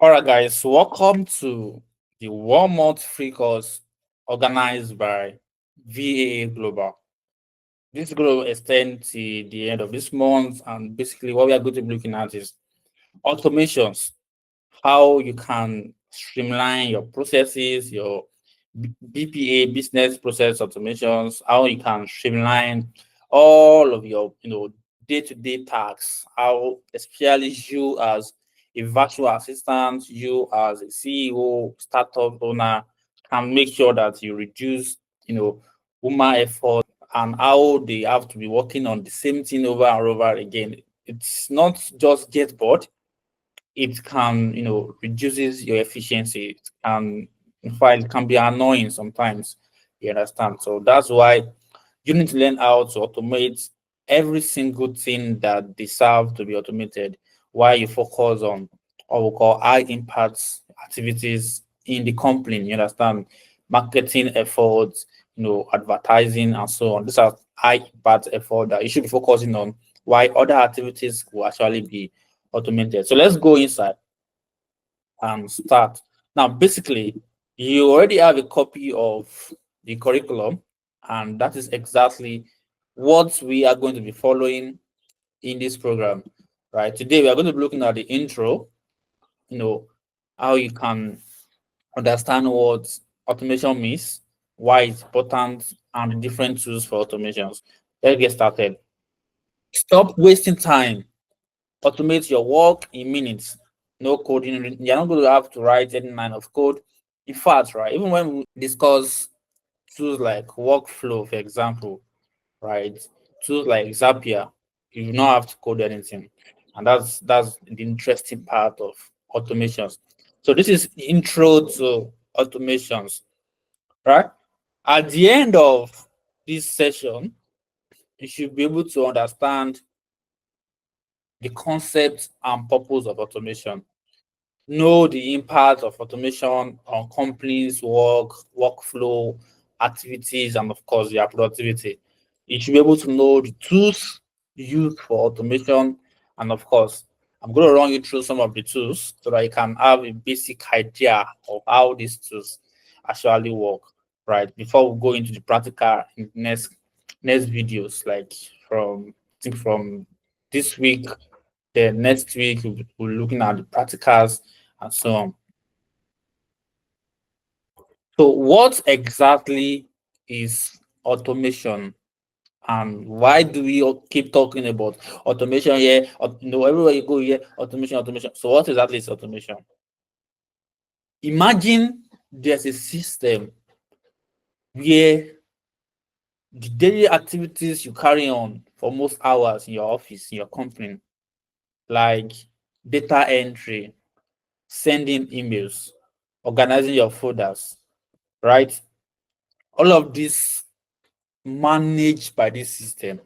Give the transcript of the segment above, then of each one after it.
All right, guys, welcome to the 1 month free course organized by VAA Global. This will extend to the end of this month, and basically, what we are going to be looking at is automations, how you can streamline your processes, your BPA business process automations, how you can streamline all of your day-to-day tasks, how especially you as a virtual assistant, you as a CEO, startup owner can make sure that you reduce human effort and how they have to be working on the same thing over and over again. It's not just get bored, it can reduces your efficiency. It can, in fact, it can be annoying sometimes. You understand? So that's why you need to learn how to automate every single thing that deserve to be automated, while you focus on what we call high impact activities in the company. You understand? Marketing efforts, advertising and so on. These are high impact effort that you should be focusing on, while other activities will actually be automated. So let's go inside and start. Now, basically, you already have a copy of the curriculum, and that is exactly what we are going to be following in this program. Right. Today, we are going to be looking at the intro, you know, how you can understand what automation means, why it's important, and the different tools for automations. Let's get started. Stop wasting time. Automate your work in minutes. No coding. You're not going to have to write any line of code. In fact, right, even when we discuss tools like workflow, for example, right, tools like Zapier, you do not have to code anything. And that's the interesting part of automations. So this is intro to automations, right? At the end of this session, you should be able to understand the concept and purpose of automation, know the impact of automation on companies' work, workflow, activities, and of course, their productivity. You should be able to know the tools used for automation. And of course, I'm going to run you through some of the tools so that you can have a basic idea of how these tools actually work, right? Before we go into the practical in next videos, like from I think from this week, then next week we'll be looking at the practicals and so on. So, what exactly is automation, and why do we keep talking about automation here? Everywhere you go here, automation, automation. So, what exactly is automation? Imagine there's a system where the daily activities you carry on for most hours in your office, in your company, like data entry, sending emails, organizing your folders, right? All of this managed by this system.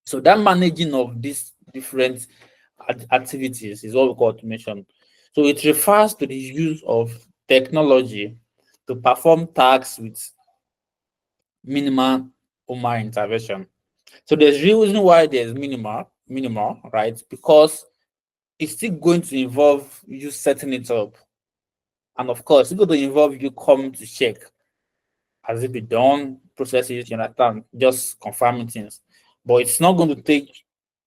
So that managing of these different activities is what we call automation. So it refers to the use of technology to perform tasks with minimal human intervention. So there's reason why there's minimal, right? Because it's still going to involve you setting it up. And of course, it's going to involve you coming to check. Has it been done? Processes, you understand, just confirming things. But it's not going to take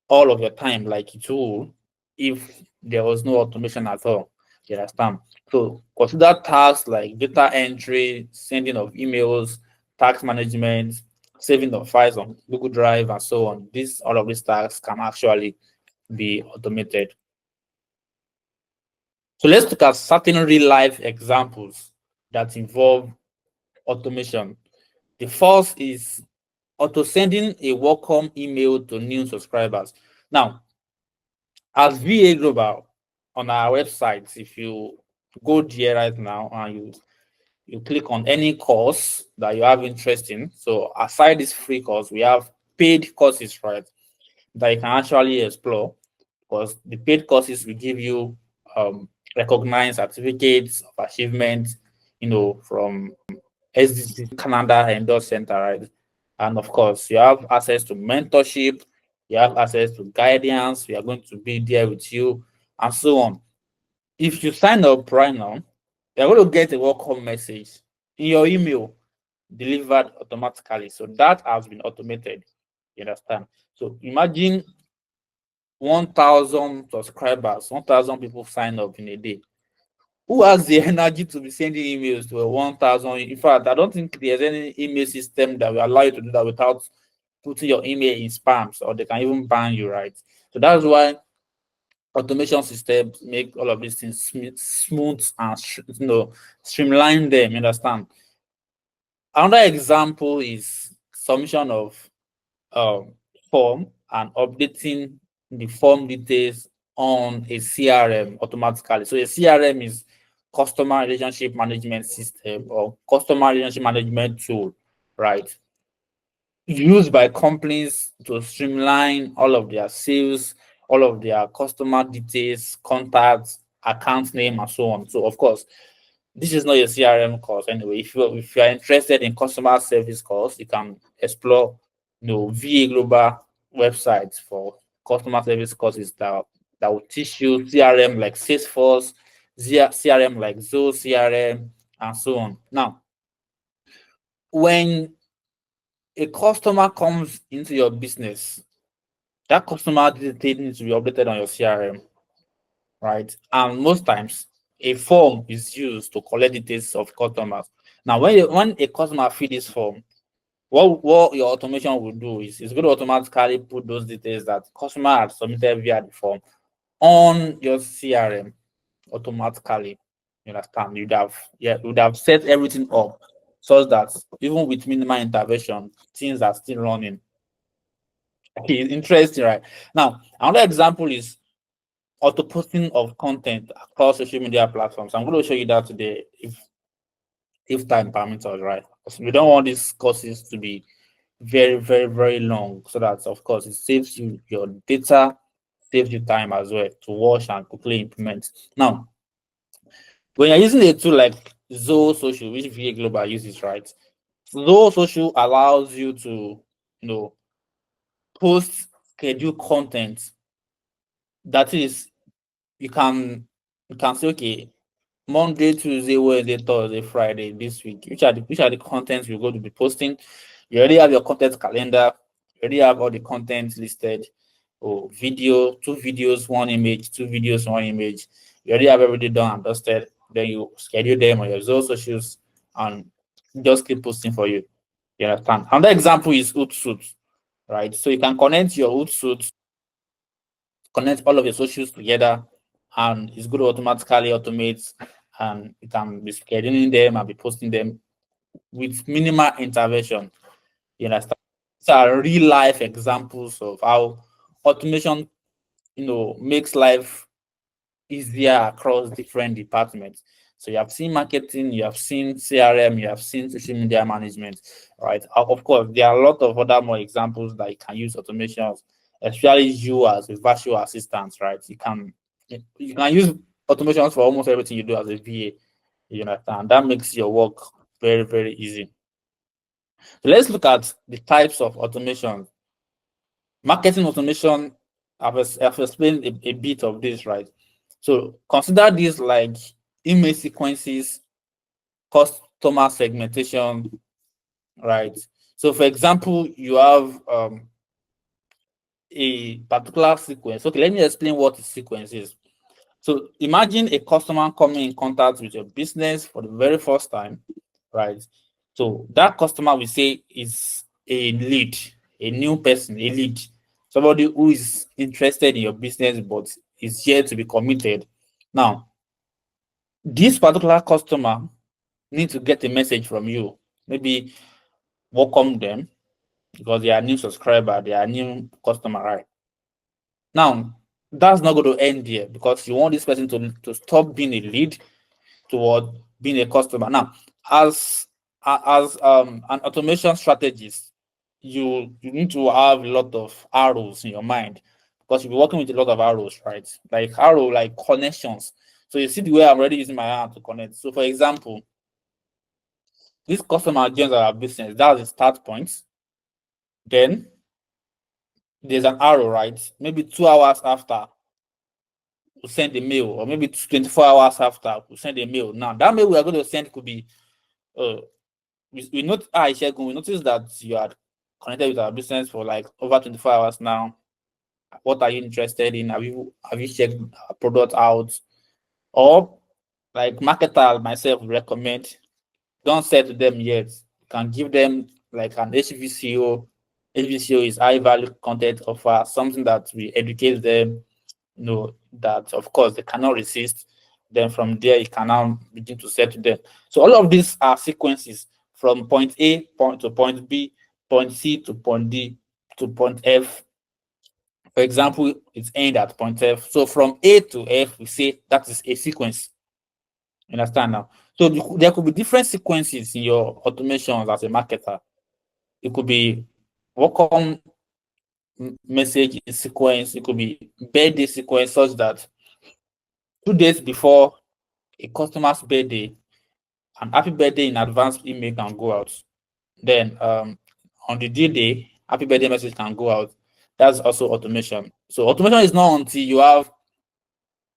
all of your time like it will if there was no automation at all. You understand? So consider tasks like data entry, sending of emails, task management, saving of files on Google Drive, and so on. All of these tasks can actually be automated. So let's look at certain real life examples that involve automation. The first is auto sending a welcome email to new subscribers. Now, as VA Global on our website, if you go there right now and you click on any course that you have interest in, so aside this free course, we have paid courses, right, that you can actually explore, because the paid courses will give you recognized certificates of achievement, from SDC Canada Endorse Center, right? And of course, you have access to mentorship, you have access to guidance, we are going to be there with you, and so on. If you sign up right now, you're going to get a welcome message in your email delivered automatically. So that has been automated. You understand? So imagine 1,000 subscribers, 1,000 people sign up in a day. Who has the energy to be sending emails to a 1,000? In fact, I don't think there's any email system that will allow you to do that without putting your email in spams, or they can even ban you, right? So that's why automation systems make all of these things smooth and streamline them. You understand? Another example is submission of um, form and updating the form details on a CRM automatically. So a CRM is customer relationship management system or customer relationship management tool, right? Used by companies to streamline all of their sales, all of their customer details, contacts, account name, and so on. So of course, this is not your CRM course anyway. If you are interested in customer service course, you can explore VA Global websites for customer service courses that will teach you CRM like Salesforce, CRM like Zoho CRM, and so on. Now, when a customer comes into your business, that customer detail needs to be updated on your CRM, right? And most times, a form is used to collect details of customers. Now, when a customer fill this form, what your automation will do is it's going to automatically put those details that customer had submitted via the form on your CRM automatically. You understand? You'd have set everything up so that even with minimal intervention, things are still running. It's interesting, right? Now, another example is auto posting of content across social media platforms. I'm going to show you that today if time permits us, right? Because we don't want these courses to be very, very, very long, so that of course it saves you your data, saves you time as well to watch and quickly implement. Now, when you're using a tool like Zoho Social, which VA Global uses, right? Zoho Social allows you to, post schedule content. That is, you can say, okay, Monday, Tuesday, Wednesday, Thursday, Friday this week. Which are the contents you're going to be posting? You already have your content calendar. You already have all the content listed. Oh, video, 2 videos, 1 image, 2 videos, 1 image. You already have everything done and dusted. Then you schedule them on your Zoho socials and just keep posting for you. You understand? Another example is Hootsuite, right? So you can connect your Hootsuite, connect all of your socials together, and it's going to automatically automate, and you can be scheduling them and be posting them with minimal intervention. You understand? These are real life examples of how automation, makes life easier across different departments. So you have seen marketing, you have seen CRM, you have seen social media management, right? Of course, there are a lot of other more examples that you can use automations, especially you as a virtual assistant, right? You can use automations for almost everything you do as a VA. You understand? That makes your work very, very easy. So let's look at the types of automation. Marketing automation, I've explained a bit of this, right? So consider this like email sequences, customer segmentation, right? So for example, you have a particular sequence. Okay, let me explain what the sequence is. So imagine a customer coming in contact with your business for the very first time, right? So that customer, we say, is a lead, a new person, a lead, somebody who is interested in your business but is yet to be committed. Now, this particular customer needs to get a message from you, maybe welcome them because they are new subscriber, they are new customer, right? Now, that's not going to end here because you want this person to stop being a lead toward being a customer. Now, as an automation strategist, you need to have a lot of arrows in your mind because you'll be working with a lot of arrows, right? Like arrow, like connections. So you see the way I'm already using my hand to connect. So for example, this customer joins our business. That's the start point. Then there's an arrow, right? Maybe 2 hours after, we'll send a mail, or maybe 24 hours after, we'll send a mail. Now, that mail we are going to send could be, we notice that you are connected with our business for like over 24 hours now. What are you interested in? Have you checked our product out? Or like marketer myself recommend, don't say to them yet. You can give them like an HVCO. HVCO is high value content offer, something that will educate them, that of course they cannot resist. Then from there, you can now begin to say to them. So all of these are sequences from point A point to point B, point C to point D to point F. For example, it's end at point F. So from A to F, we say that is a sequence. You understand now? So there could be different sequences in your automations as a marketer. It could be welcome message sequence. It could be birthday sequence, such that 2 days before a customer's birthday, an happy birthday in advance email can go out. Then on the due day, happy birthday message can go out. That's also automation. So automation is not until you have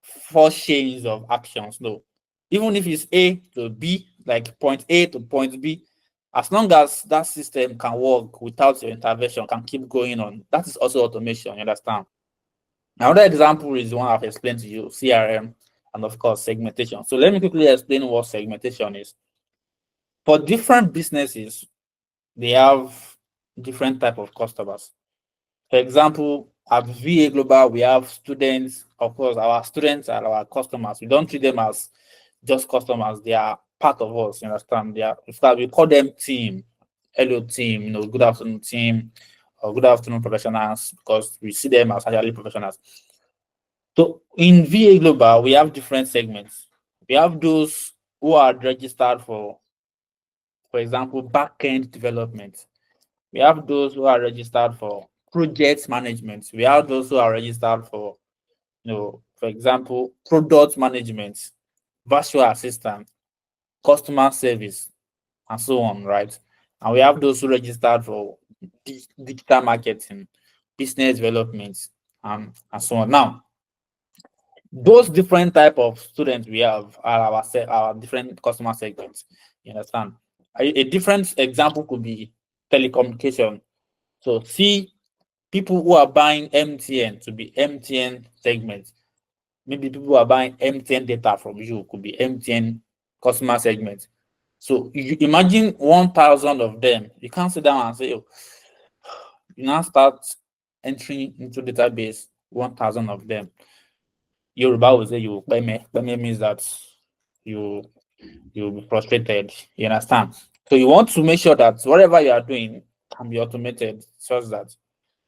4 chains of actions. No, even if it's A to B, like point A to point B, as long as that system can work without your intervention, can keep going on, that is also automation. You understand? Another example is the one I've explained to you, CRM, and of course segmentation. So let me quickly explain what segmentation is. For different businesses, they have different type of customers. For example, at VA Global, we have students. Of course, our students are our customers. We don't treat them as just customers. They are part of us. You understand? They are, in fact, we call them team. Hello, team. Good afternoon, team, or good afternoon, professionals, because we see them as actually professionals. So in VA Global, we have different segments. We have those who are registered for example, back-end development. We have those who are registered for project management. We have those who are registered for, for example, product management, virtual assistant, customer service, and so on, right? And we have those who registered for digital marketing, business development, and so on. Now, those different type of students we have are our different customer segments. You understand? A different example could be telecommunication. So see people who are buying MTN to be MTN segment. Maybe people who are buying MTN data from you could be MTN customer segment. So you imagine 1,000 of them. You can't sit down and say, oh, you now start entering into database 1,000 of them. Yoruba will say you peme. Peme means that you'll be frustrated. You understand? So you want to make sure that whatever you are doing can be automated, such that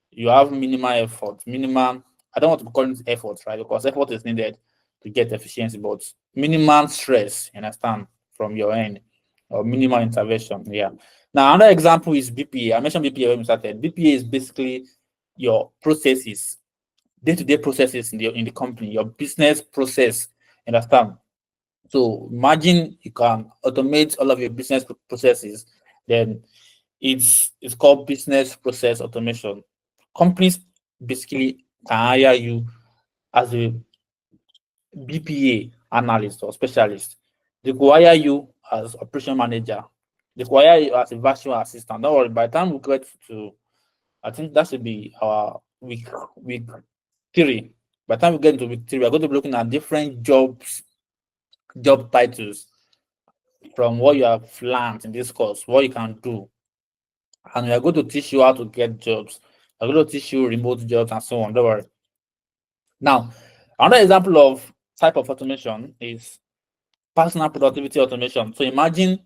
you have minimal effort. Minimum, I don't want to call it effort, right? Because effort is needed to get efficiency, but minimum stress, you understand, from your end, or minimal intervention. Yeah. Now another example is BPA. I mentioned BPA when we started. BPA is basically your processes, day-to-day processes in the company, your business process. You understand? So imagine you can automate all of your business processes. Then it's called business process automation. Companies basically can hire you as a BPA analyst or specialist. They could hire you as operation manager. They could hire you as a virtual assistant. Don't worry, by the time we get to, I think that should be our week 3. By the time we get into week 3, we're going to be looking at different job titles from what you have learned in this course, what you can do. And we are going to teach you how to get jobs. We're going to teach you remote jobs and so on. Don't worry. Now, another example of type of automation is personal productivity automation. So imagine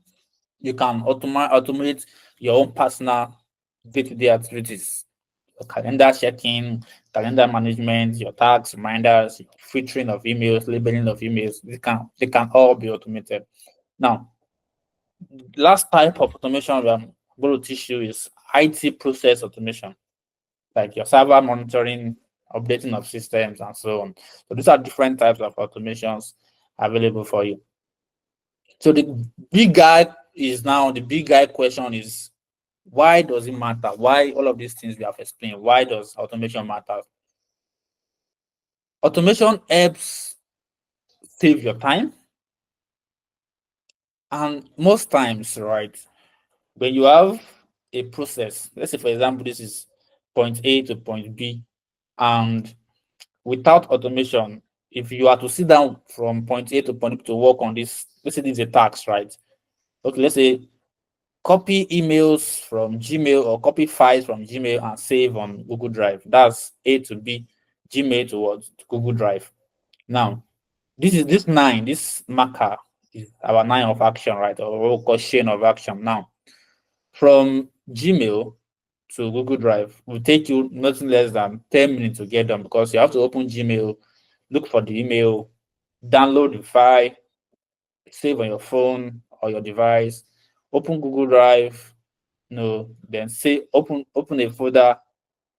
you can automate your own personal day-to-day activities, your calendar checking, calendar management, your tasks, reminders, filtering of emails, labeling of emails. They can all be automated. Now, last type of automation I'm going to teach you is IT process automation, like your server monitoring, updating of systems, and so on. So these are different types of automations available for you. So the big guy question is, why does it matter? Why all of these things we have explained? Why does automation matter? Automation helps save your time. And most times, right, when you have a process, let's say, for example, this is point A to point B, and without automation, if you are to sit down from point A to point B to work on this, let's say this is a task, right? Okay, let's say copy emails from Gmail or copy files from Gmail and save on Google Drive. That's A to B, Gmail towards Google Drive. Now, this nine, this marker is our nine of action, right? Or what we call chain of action. Now, from Gmail to Google Drive will take you nothing less than 10 minutes to get done, because you have to open Gmail, look for the email, download the file, save on your phone or your device, open Google Drive, then say open a folder,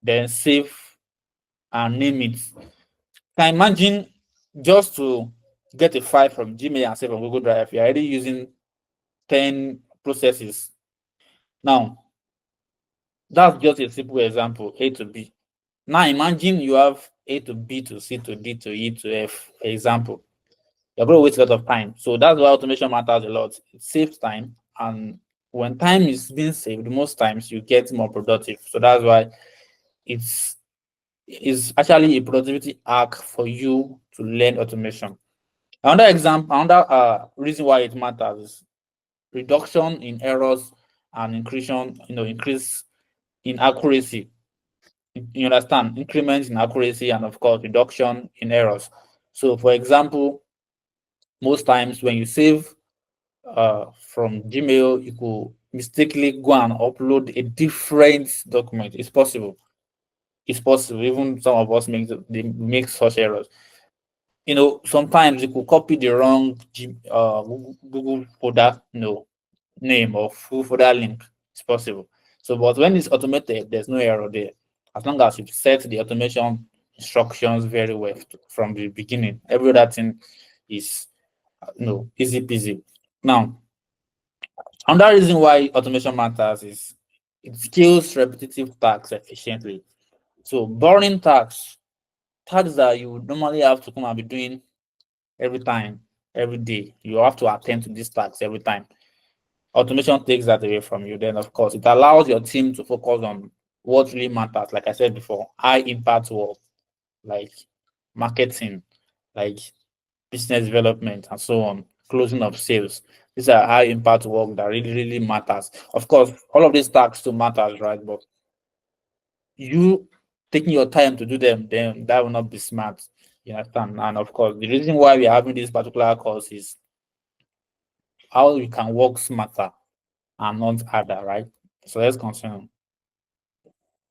then save and name it. Can imagine just to get a file from Gmail and save on Google Drive, you're already using 10 processes. Now, that's just a simple example, A to B. Now imagine you have A to B to C to D to E to F, for example. You're going to waste a lot of time. So that's why automation matters a lot. It saves time. And when time is being saved, most times you get more productive. So that's why it's actually a productivity hack for you to learn automation. Another reason why it matters is reduction in errors and increase in accuracy. You understand? Increments in accuracy and, of course, reduction in errors. So, for example, most times when you save from Gmail, you could mistakenly go and upload a different document. It's possible. It's possible. Even some of us make such errors. Sometimes you could copy the wrong Google folder, name or full folder link. It's possible. So, but when it's automated, there's no error there. As long as you set the automation instructions very well from the beginning, every other thing is easy peasy. Now, another reason why automation matters is it scales repetitive tasks efficiently. So, boring tasks that you would normally have to come and be doing every time, every day, you have to attend to these tasks every time. Automation takes that away from you. Then, of course, it allows your team to focus on what really matters. Like I said before, high impact work, like marketing, like business development, and so on, closing of sales. These are high impact work that really, really matters. Of course, all of these tasks still matters, right? But you taking your time to do them, then that will not be smart. You understand? And of course, the reason why we're having this particular course is how you can work smarter and not harder, right? So let's continue.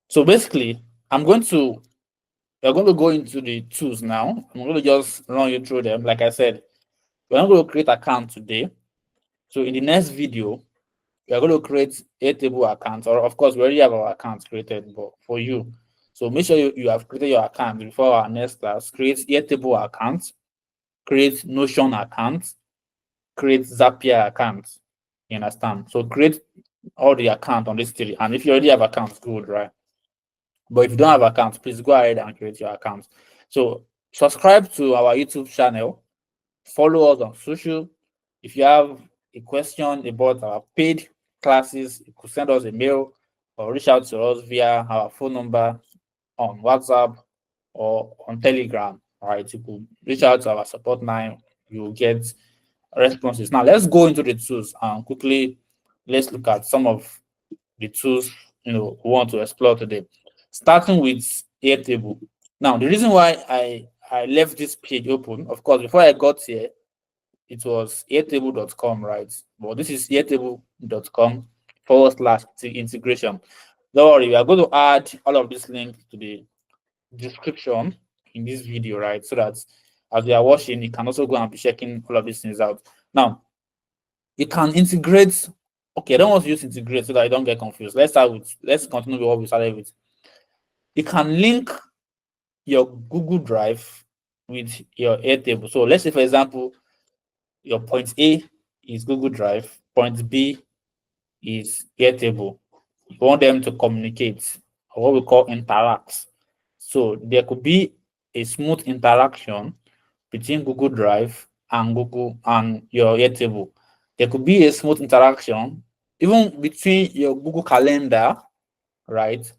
So basically, we're going to go into the tools now. I'm going to just run you through them. Like I said, we're not going to create account today. So in the next video, we are going to create Airtable account, or of course, we already have our account created, but for you. So make sure you have created your account before our next class. Create Airtable account, create Notion account, create Zapier account. You understand? So create all the account on this three. And if you already have accounts, good, right? But if you don't have accounts, please go ahead and create your account. So subscribe to our YouTube channel, follow us on social. If you have a question about our paid classes, you could send us a mail or reach out to us via our phone number on WhatsApp or on Telegram. All right, you could reach out to our support line. You will get responses. Now let's go into the tools and quickly let's look at some of the tools we want to explore today. Starting with Airtable. Now, the reason why I left this page open, of course, before I got here, it was airtable.com, right? But this is airtable.com/integration. Don't worry, we are going to add all of this link to the description in this video, right? So that as you are watching, you can also go and be checking all of these things out. Now, you can integrate. Okay, I don't want to use integrate so that I don't get confused. Let's continue with what we started with. You can link your Google Drive with your Airtable. So let's say, for example, your point A is Google Drive, point B is Airtable. You want them to communicate, or what we call interact. So there could be a smooth interaction between Google Drive and Google and your Airtable. There could be a smooth interaction even between your Google Calendar, right,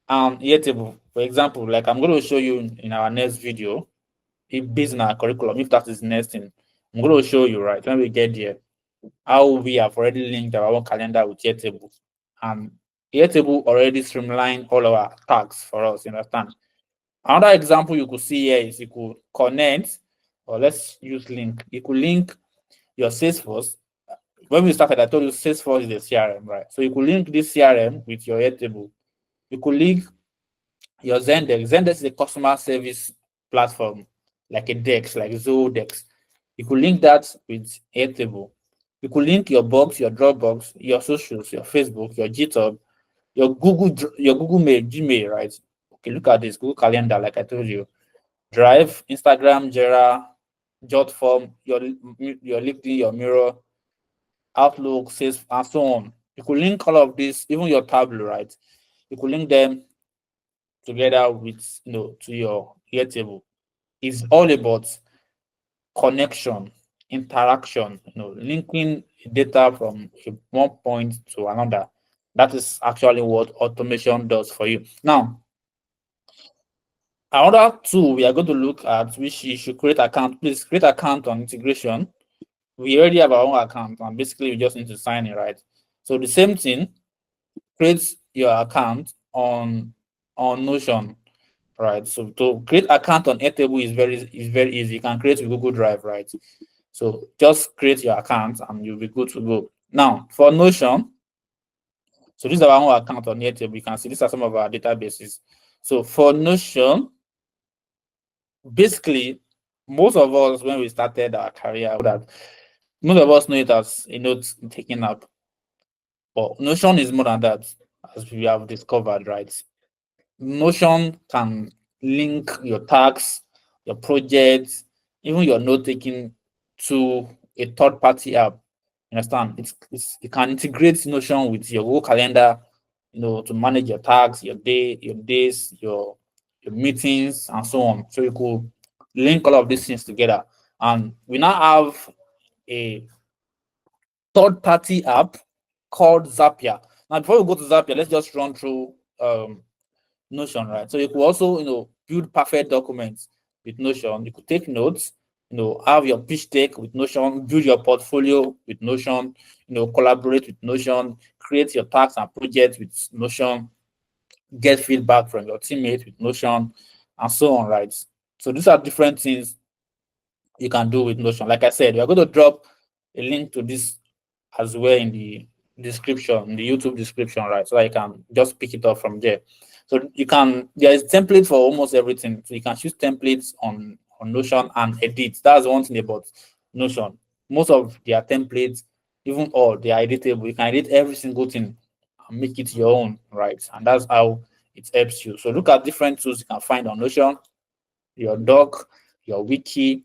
and Airtable. For example, like I'm going to show you in our next video, if based on our curriculum, if that is the next thing, I'm going to show you, right, when we get there, how we have already linked our own calendar with Airtable. And Airtable already streamlined all our tasks for us, you understand? Another example you could see here is you could connect, or let's use link. You could link your Salesforce. When we started, I told you Salesforce is the CRM, right? So you could link this CRM with your Airtable. You could link your Zendesk. Zendesk is a customer service platform, like a Dex, like Zodex. You could link that with Airtable. You could link your Box, your Dropbox, your socials, your Facebook, your GitHub, your Google Mail, Gmail, right? Okay, look at this Google Calendar, like I told you. Drive, Instagram, Jira, Jotform, your LinkedIn, your Mirror, Outlook, Sales, and so on. You could link all of this, even your Tableau, right? You could link them together with to your Airtable. It's all about connection, interaction, linking data from one point to another. That is actually what automation does for you. Now, another tool we are going to look at, which you should create account. Please create account on integration. We already have our own account, and basically we just need to sign it, right? So the same thing, create your account on Notion, right? So to create account on Airtable is very easy. You can create with Google Drive, right? So just create your account and you'll be good to go. Now for Notion, so this is our own account on Airtable. You can see these are some of our databases. So for Notion, basically, most of us when we started our career, that most of us know it as a note taking app. But Notion is more than that, as we have discovered, right? Notion can link your tasks, your projects, even your note taking to a third party app. You understand? It can integrate Notion with your Google Calendar, to manage your tasks, your days, your meetings, and so on. So you could link all of these things together. And we now have a third-party app called Zapier. Now, before we go to Zapier, let's just run through Notion, right? So you could also, build perfect documents with Notion. You could take notes, have your pitch deck with Notion, build your portfolio with Notion, collaborate with Notion, create your tasks and projects with Notion, get feedback from your teammates with Notion, and so on, right? So these are different things you can do with Notion. Like I said, we are going to drop a link to this as well in the description, in the YouTube description, right? So I can just pick it up from there. So there is template for almost everything. So you can choose templates on Notion and edit. That's one thing about Notion. Most of their templates, even all, they are editable. You can edit every single thing and make it your own, right? And that's how it helps you. So look at different tools you can find on Notion, your doc, your wiki,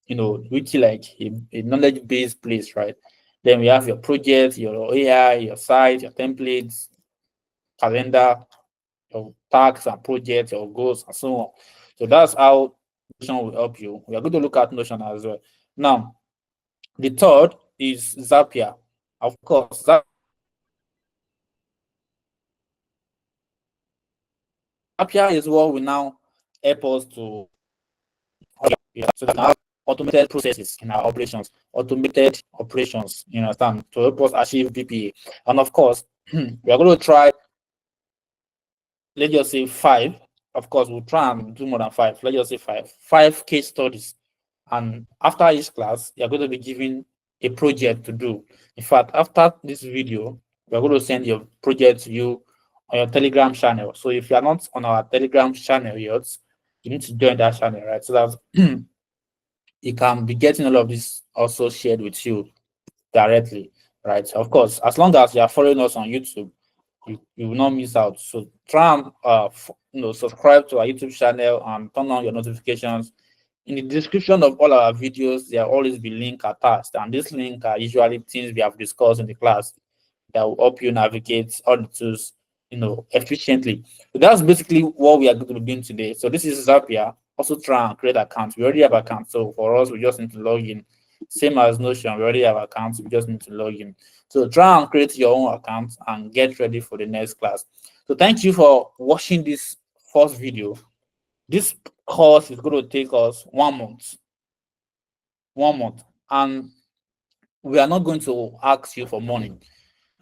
wiki like a knowledge-based place, right? Then we have your projects, your AI, your site, your templates, calendar, your tasks and projects, your goals, and so on. So that's how Notion will help you. We are going to look at Notion as well. Now, the third is Zapier. Of course, Zapier is what will now help us to so that we have automated processes in our operations, automated operations, understand, to help us achieve BPA. And of course, we are going to try, let's just say 5. Of course, we'll try and do more than 5. Let's just say 5 case studies. And after each class, you're going to be given a project to do. In fact, after this video, we're going to send your project to you on your Telegram channel. So if you're not on our Telegram channel yet, you need to join that channel, right? So that you can be getting all of this also shared with you directly, right? Of course, as long as you are following us on YouTube, you will not miss out. So try and subscribe to our YouTube channel and turn on your notifications. In the description of all our videos, there will always be link attached, and this link are usually things we have discussed in the class that will help you navigate all the tools, efficiently. So that's basically what we are going to be doing today. So this is Zapier. also try and create accounts. We already have accounts, so for us, we just need to log in. Same as Notion, we already have accounts, we just need to log in. So try and create your own account and get ready for the next class. So thank you for watching this first video. This course is going to take us 1 month. 1 month. And we are not going to ask you for money.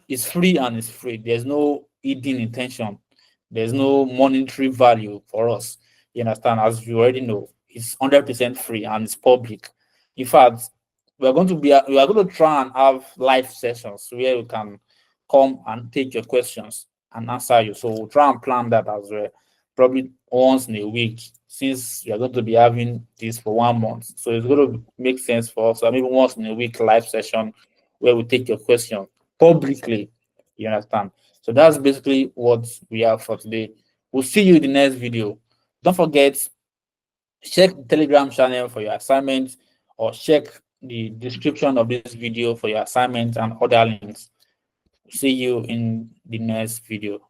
It's free and it's free. There's no hidden intention. There's no monetary value for us. You understand? As you already know, it's 100% free and it's public. In fact, we are going to try and have live sessions where you can come and take your questions and answer you. So we'll try and plan that as well, probably once in a week, since we are going to be having this for 1 month. So it's going to make sense for us. So maybe once in a week live session where we take your question publicly. You understand? So that's basically what we have for today. We'll see you in the next video. Don't forget, check the Telegram channel for your assignments, or check the description of this video for your assignments and other links. See you in the next video.